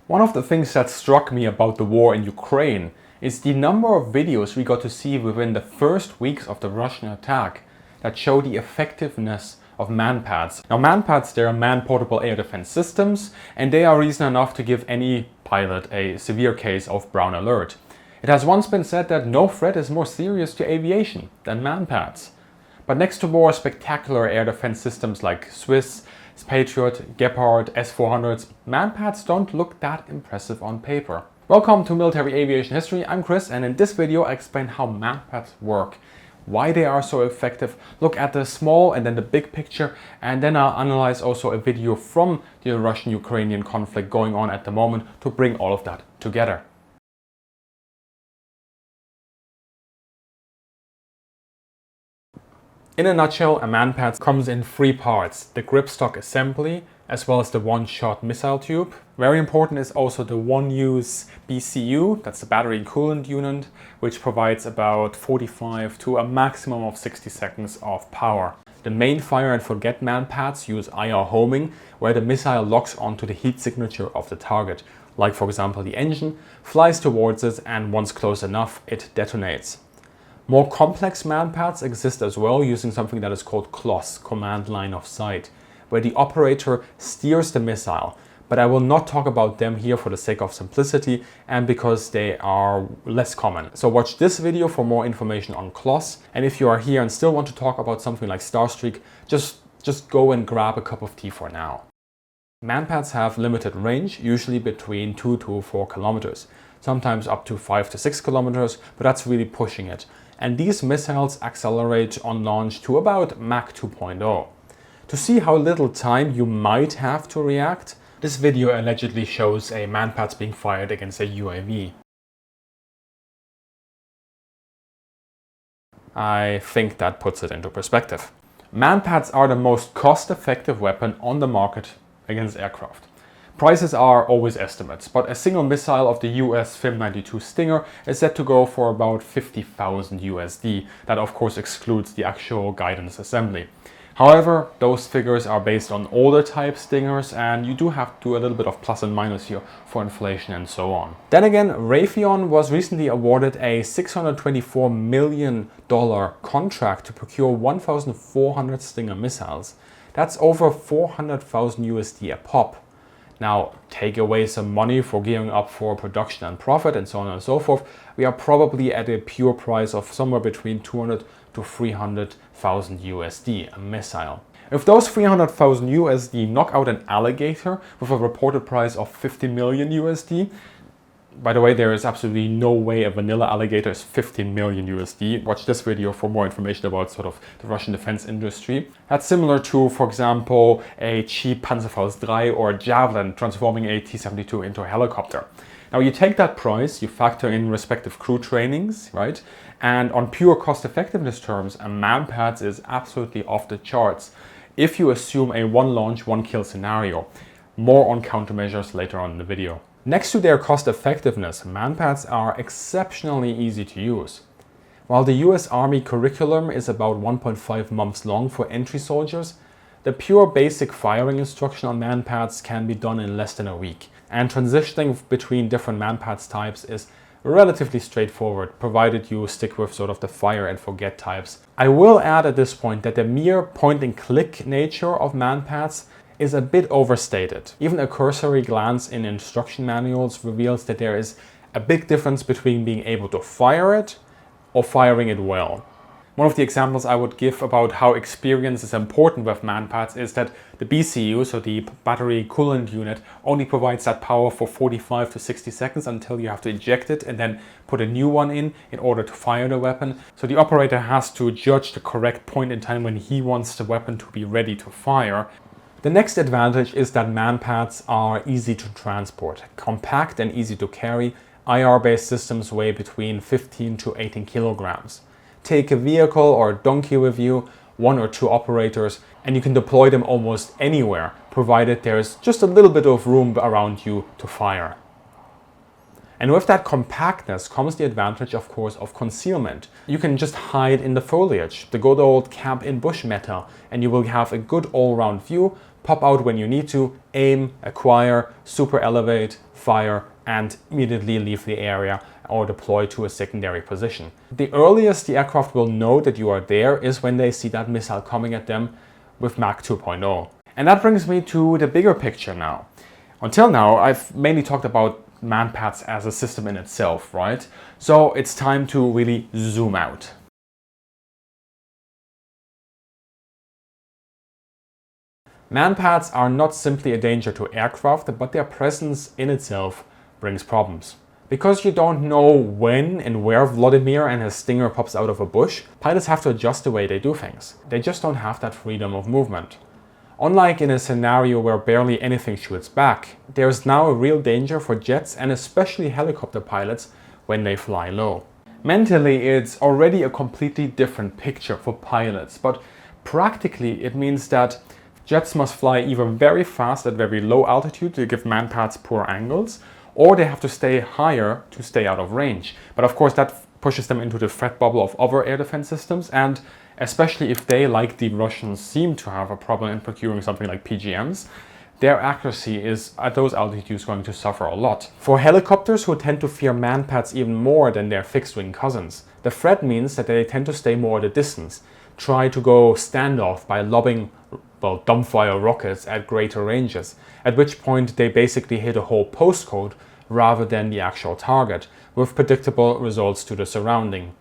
One of the things that struck me about the war in Ukraine is the number of videos we got to see within the first weeks of the Russian attack that show the effectiveness of MANPADS. Now MANPADS, they are man-portable air defense systems, and they are reason enough to give any pilot a severe case of brown alert. It has once been said that no threat is more serious to aviation than MANPADS. But next to more spectacular air defense systems like Swiss, Patriot, Gepard, S-400s, MANPADS don't look that impressive on paper. Welcome to Military Aviation History, I'm Chris, and in this video I explain how MANPADS work, why they are so effective, look at the small and then the big picture, and then I'll analyze also a video from the Russian-Ukrainian conflict going on at the moment to bring all of that together. In a nutshell, a MANPADS comes in three parts: the gripstock assembly, as well as the one-shot missile tube. Very important is also the one-use BCU, that's the battery coolant unit, which provides about 45 to a maximum of 60 seconds of power. The main fire and forget MANPADS use IR homing, where the missile locks onto the heat signature of the target, like for example the engine, flies towards it, and once close enough, it detonates. More complex MANPADS exist as well, using something that is called CLOSS, command line of sight, where the operator steers the missile. But I will not talk about them here for the sake of simplicity and because they are less common. So watch this video for more information on CLOSS. And if you are here and still want to talk about something like Starstreak, just go and grab a cup of tea for now. MANPADS have limited range, usually between 2 to 4 kilometers, sometimes up to 5 to 6 kilometers, but that's really pushing it. And these missiles accelerate on launch to about Mach 2.0. To see how little time you might have to react, this video allegedly shows a MANPADS being fired against a UAV. I think that puts it into perspective. MANPADS are the most cost-effective weapon on the market against aircraft. Prices are always estimates, but a single missile of the US FIM-92 Stinger is set to go for about 50,000 USD. That of course excludes the actual guidance assembly. However, those figures are based on older type Stingers, and you do have to do a little bit of plus and minus here for inflation and so on. Then again, Raytheon was recently awarded a $624 million contract to procure 1,400 Stinger missiles. That's over 400,000 USD a pop. Now, take away some money for gearing up for production and profit and so on and so forth, we are probably at a pure price of somewhere between 200 to 300,000 USD a missile. If those 300,000 USD knock out an alligator with a reported price of 50 million USD, by the way, there is absolutely no way a vanilla alligator is 15 million USD. Watch this video for more information about sort of the Russian defense industry. That's similar to, for example, a cheap Panzerfaust 3 or a Javelin transforming a T-72 into a helicopter. Now you take that price, you factor in respective crew trainings, right? And on pure cost effectiveness terms, a MANPADS is absolutely off the charts if you assume a one launch, one kill scenario. More on countermeasures later on in the video. Next to their cost effectiveness, MANPADS are exceptionally easy to use. While the US Army curriculum is about 1.5 months long for entry soldiers, the pure basic firing instruction on MANPADS can be done in less than a week. And transitioning between different MANPADS types is relatively straightforward, provided you stick with sort of the fire and forget types. I will add at this point that the mere point and click nature of MANPADS is a bit overstated. Even a cursory glance in instruction manuals reveals that there is a big difference between being able to fire it or firing it well. One of the examples I would give about how experience is important with MANPADS is that the BCU, so the battery coolant unit, only provides that power for 45 to 60 seconds until you have to eject it and then put a new one in order to fire the weapon. So the operator has to judge the correct point in time when he wants the weapon to be ready to fire. The next advantage is that MANPADS are easy to transport, compact and easy to carry. IR-based systems weigh between 15 to 18 kilograms. Take a vehicle or a donkey with you, 1 or 2 operators, and you can deploy them almost anywhere, provided there's just a little bit of room around you to fire. And with that compactness comes the advantage, of course, of concealment. You can just hide in the foliage, the good old camp in bush meta, and you will have a good all-round view, pop out when you need to, aim, acquire, super elevate, fire, and immediately leave the area or deploy to a secondary position. The earliest the aircraft will know that you are there is when they see that missile coming at them with Mach 2.0. And that brings me to the bigger picture now. Until now, I've mainly talked about MANPADS as a system in itself, right? So it's time to really zoom out. MANPADS are not simply a danger to aircraft, but their presence in itself brings problems. Because you don't know when and where Vladimir and his Stinger pops out of a bush, pilots have to adjust the way they do things. They just don't have that freedom of movement. Unlike in a scenario where barely anything shoots back, there is now a real danger for jets and especially helicopter pilots when they fly low. Mentally, it's already a completely different picture for pilots, but practically it means that jets must fly either very fast at very low altitude to give MANPADS poor angles, or they have to stay higher to stay out of range. But of course that pushes them into the threat bubble of other air defense systems, and especially if they, like the Russians, seem to have a problem in procuring something like PGMs, their accuracy is at those altitudes going to suffer a lot. For helicopters who tend to fear MANPADS even more than their fixed-wing cousins, the threat means that they tend to stay more at a distance, try to go standoff by lobbing dumbfire rockets at greater ranges, at which point they basically hit a whole postcode rather than the actual target, with predictable results to the surrounding.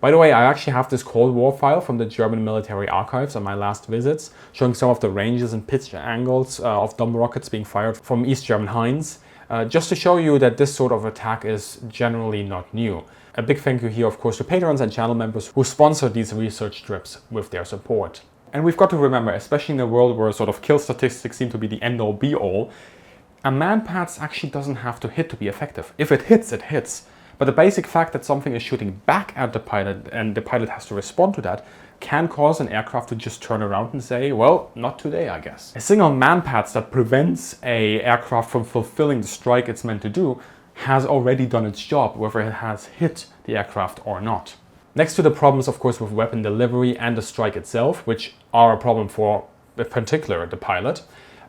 By the way, I actually have this Cold War file from the German military archives on my last visits, showing some of the ranges and pitch angles of dumb rockets being fired from East German Heinz, just to show you that this sort of attack is generally not new. A big thank you here, of course, to patrons and channel members who sponsor these research trips with their support. And we've got to remember, especially in a world where sort of kill statistics seem to be the end-all be-all, a MANPADS actually doesn't have to hit to be effective. If it hits, it hits. But the basic fact that something is shooting back at the pilot and the pilot has to respond to that can cause an aircraft to just turn around and say, well, not today, I guess. A single MANPADS that prevents an aircraft from fulfilling the strike it's meant to do has already done its job, whether it has hit the aircraft or not. Next to the problems, of course, with weapon delivery and the strike itself, which are a problem for, in particular, the pilot,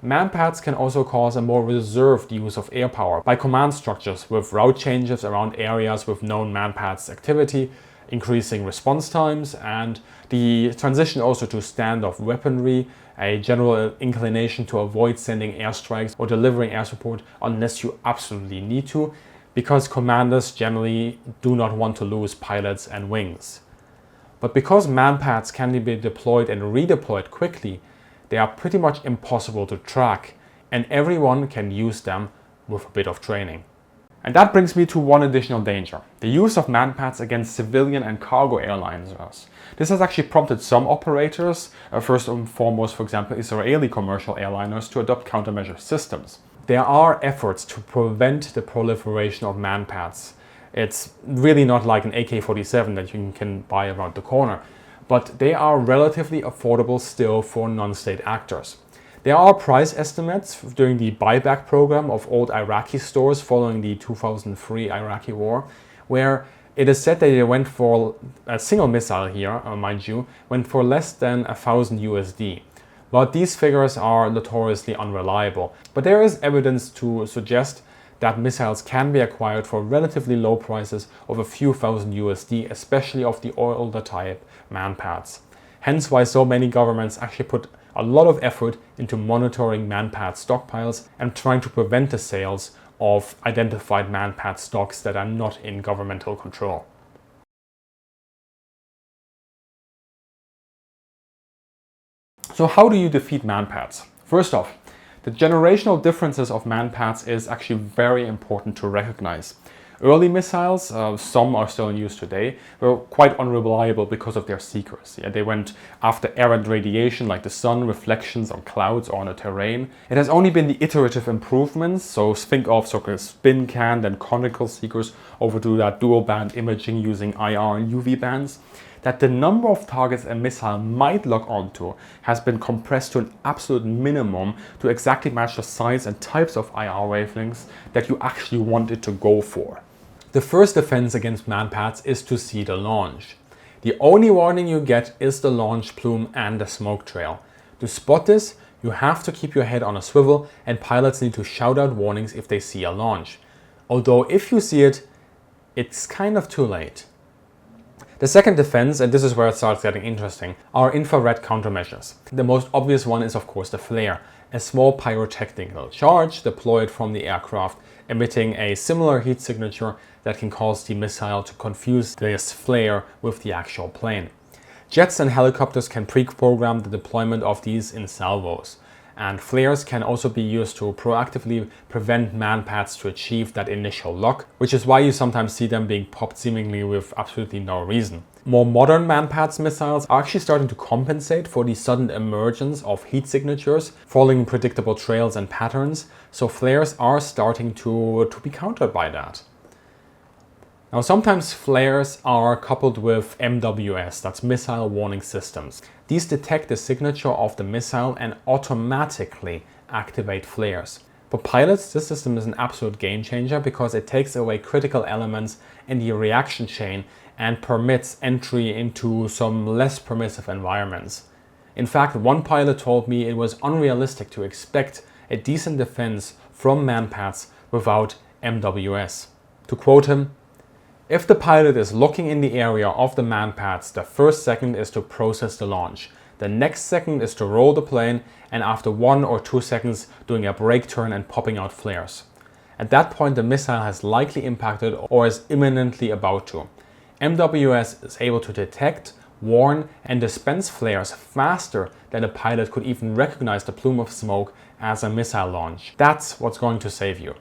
MANPADS can also cause a more reserved use of air power by command structures with route changes around areas with known MANPADS activity, increasing response times, and the transition also to standoff weaponry, a general inclination to avoid sending airstrikes or delivering air support unless you absolutely need to, because commanders generally do not want to lose pilots and wings. But because MANPADS can be deployed and redeployed quickly, they are pretty much impossible to track, and everyone can use them with a bit of training. And that brings me to one additional danger: the use of MANPADS against civilian and cargo airliners. This has actually prompted some operators, first and foremost, for example, Israeli commercial airliners, to adopt countermeasure systems. There are efforts to prevent the proliferation of MANPADS. It's really not like an AK-47 that you can buy around the corner, but they are relatively affordable still for non-state actors. There are price estimates during the buyback program of old Iraqi stores following the 2003 Iraqi war, where it is said that they went for a single missile here, mind you, went for less than $1,000 USD. But these figures are notoriously unreliable. But there is evidence to suggest that missiles can be acquired for relatively low prices of a few thousand USD, especially of the older type MANPADS. Hence why so many governments actually put a lot of effort into monitoring MANPADS stockpiles and trying to prevent the sales of identified MANPADS stocks that are not in governmental control. So how do you defeat MANPADS? First off, the generational differences of MANPADS is actually very important to recognize. Early missiles, some are still in use today, were quite unreliable because of their secrecy. They went after errant radiation like the sun, reflections on clouds or on a terrain. It has only been the iterative improvements, so think of so-called spin canned and conical seekers over to that dual band imaging using IR and UV bands, that the number of targets a missile might lock onto has been compressed to an absolute minimum to exactly match the size and types of IR wavelengths that you actually want it to go for. The first defense against MANPADS is to see the launch. The only warning you get is the launch plume and the smoke trail. To spot this, You have to keep your head on a swivel, and pilots need to shout out warnings if they see a launch. Although if you see it, it's kind of too late. The second defense, and this is where it starts getting interesting, are infrared countermeasures. The most obvious one is of course the flare, a small pyrotechnical charge deployed from the aircraft, emitting a similar heat signature that can cause the missile to confuse this flare with the actual plane. Jets and helicopters can pre-program the deployment of these in salvos, and flares can also be used to proactively prevent MANPADS to achieve that initial lock, which is why you sometimes see them being popped seemingly with absolutely no reason. More modern MANPADS missiles are actually starting to compensate for the sudden emergence of heat signatures, following predictable trails and patterns, so flares are starting to be countered by that. Now, sometimes flares are coupled with MWS, that's Missile Warning Systems. These detect the signature of the missile and automatically activate flares. For pilots, this system is an absolute game changer because it takes away critical elements in the reaction chain and permits entry into some less permissive environments. In fact, one pilot told me it was unrealistic to expect a decent defense from MANPADS without MWS. To quote him, "If the pilot is looking in the area of the MANPADS, the first second is to process the launch. The next second is to roll the plane, and after 1 or 2 seconds doing a brake turn and popping out flares. At that point the missile has likely impacted or is imminently about to. MWS is able to detect, warn and dispense flares faster than a pilot could even recognize the plume of smoke as a missile launch. That's what's going to save you."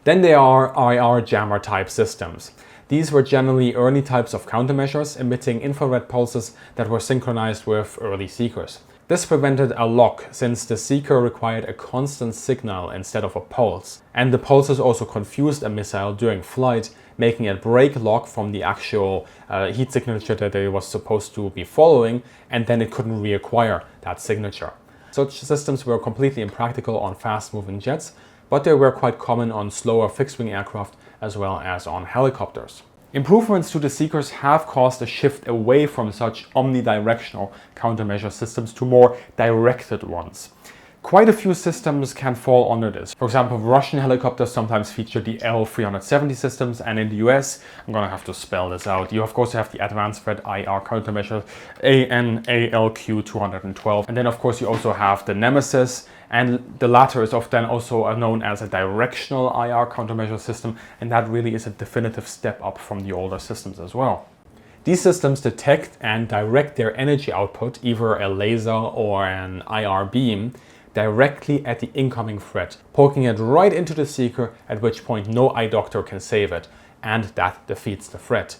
Then there are IR jammer type systems. These were generally early types of countermeasures emitting infrared pulses that were synchronized with early seekers. This prevented a lock since the seeker required a constant signal instead of a pulse, and the pulses also confused a missile during flight, making it break lock from the actual heat signature that it was supposed to be following, and then it couldn't reacquire that signature. Such systems were completely impractical on fast-moving jets, but they were quite common on slower fixed-wing aircraft as well as on helicopters. Improvements to the seekers have caused a shift away from such omnidirectional countermeasure systems to more directed ones. Quite a few systems can fall under this. For example, Russian helicopters sometimes feature the L370 systems, and in the US, I'm gonna have to spell this out, you of course have the Advanced Threat IR countermeasure ANALQ212, and then of course you also have the Nemesis, and the latter is often also known as a directional IR countermeasure system, and that really is a definitive step up from the older systems as well. These systems detect and direct their energy output, either a laser or an IR beam, directly at the incoming threat, poking it right into the seeker, at which point no eye doctor can save it, and that defeats the threat.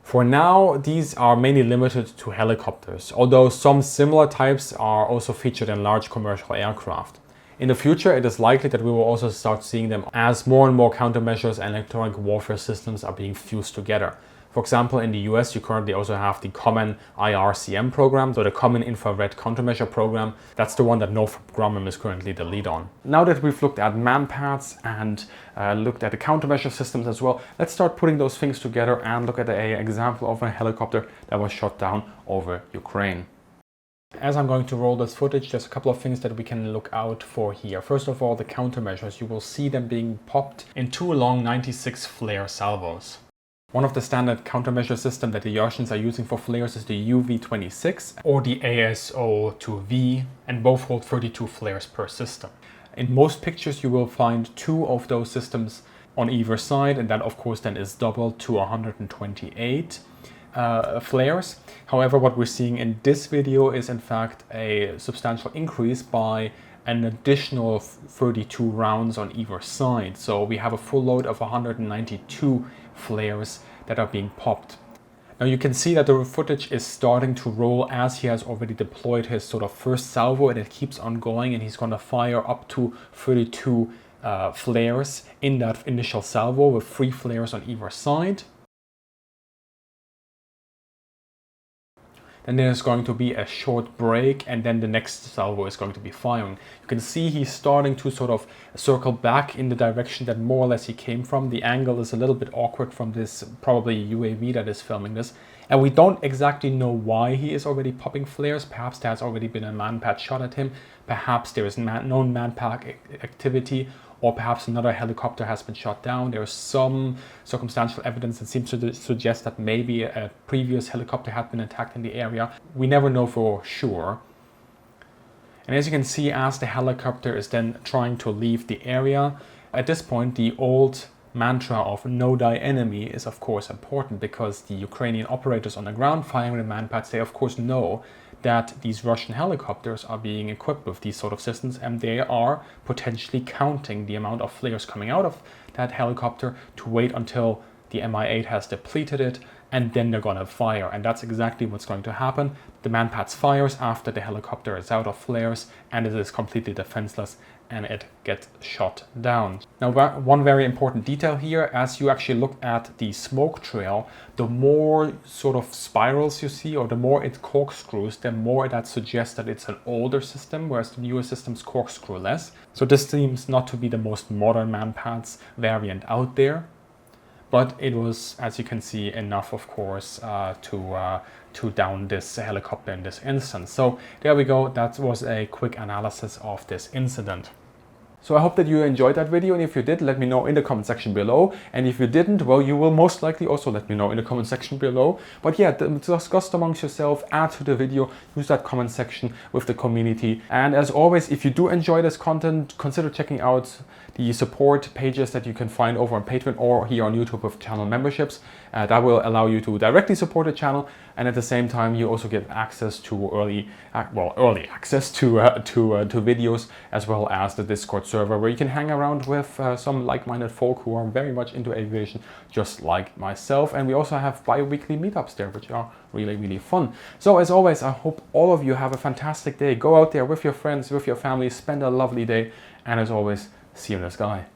For now, these are mainly limited to helicopters, although some similar types are also featured in large commercial aircraft. In the future, it is likely that we will also start seeing them as more and more countermeasures and electronic warfare systems are being fused together. For example, in the US, you currently also have the Common IRCM program, so the Common Infrared Countermeasure program. That's the one that Northrop Grumman is currently the lead on. Now that we've looked at MANPADS and looked at the countermeasure systems as well, let's start putting those things together and look at an example of a helicopter that was shot down over Ukraine. As I'm going to roll this footage, there's a couple of things that we can look out for here. First of all, the countermeasures. You will see them being popped in 2 long 96 flare salvos. One of the standard countermeasure systems that the Russians are using for flares is the UV-26 or the ASO-2V, and both hold 32 flares per system. In most pictures you will find 2 of those systems on either side, and that of course then is doubled to 128 flares. However, what we're seeing in this video is in fact a substantial increase by an additional 32 rounds on either side. So we have a full load of 192 flares that are being popped. Now you can see that the footage is starting to roll as he has already deployed his sort of first salvo, and it keeps on going, and he's going to fire up to 32 flares in that initial salvo with 3 flares on either side. then there's going to be a short break, and then the next salvo is going to be firing. You can see he's starting to sort of circle back in the direction that more or less he came from. The angle is a little bit awkward from this probably UAV that is filming this. And we don't exactly know why he is already popping flares. Perhaps there has already been a manpad shot at him. Perhaps there is known manpad activity, or perhaps another helicopter has been shot down. There is some circumstantial evidence that seems to suggest that maybe a previous helicopter had been attacked in the area. We never know for sure. And as you can see, as the helicopter is then trying to leave the area, at this point the old mantra of no die enemy is of course important, because the Ukrainian operators on the ground firing the manpads, they of course know that these Russian helicopters are being equipped with these sort of systems, and they are potentially counting the amount of flares coming out of that helicopter to wait until the Mi-8 has depleted it, and then they're gonna fire. And that's exactly what's going to happen. The manpads fires after the helicopter is out of flares, and it is completely defenseless, and it gets shot down. Now, one very important detail here, as you actually look at the smoke trail, the more sort of spirals you see, or the more it corkscrews, the more that suggests that it's an older system, whereas the newer systems corkscrew less. So this seems not to be the most modern manpads variant out there, but it was, as you can see, enough, of course, to down this helicopter in this instance. So there we go. That was a quick analysis of this incident. So I hope that you enjoyed that video, and if you did, let me know in the comment section below. And if you didn't, well, you will most likely also let me know in the comment section below. But yeah, discuss amongst yourself, add to the video, use that comment section with the community. And as always, if you do enjoy this content, consider checking out the support pages that you can find over on Patreon or here on YouTube with channel memberships. That will allow you to directly support the channel, and at the same time you also get access to early access to videos, as well as the Discord server, where you can hang around with some like-minded folk who are very much into aviation, just like myself. And we also have bi-weekly meetups there, which are really fun. So as always, I hope all of you have a fantastic day. Go out there with your friends, with your family, spend a lovely day, and as always, see you in the sky.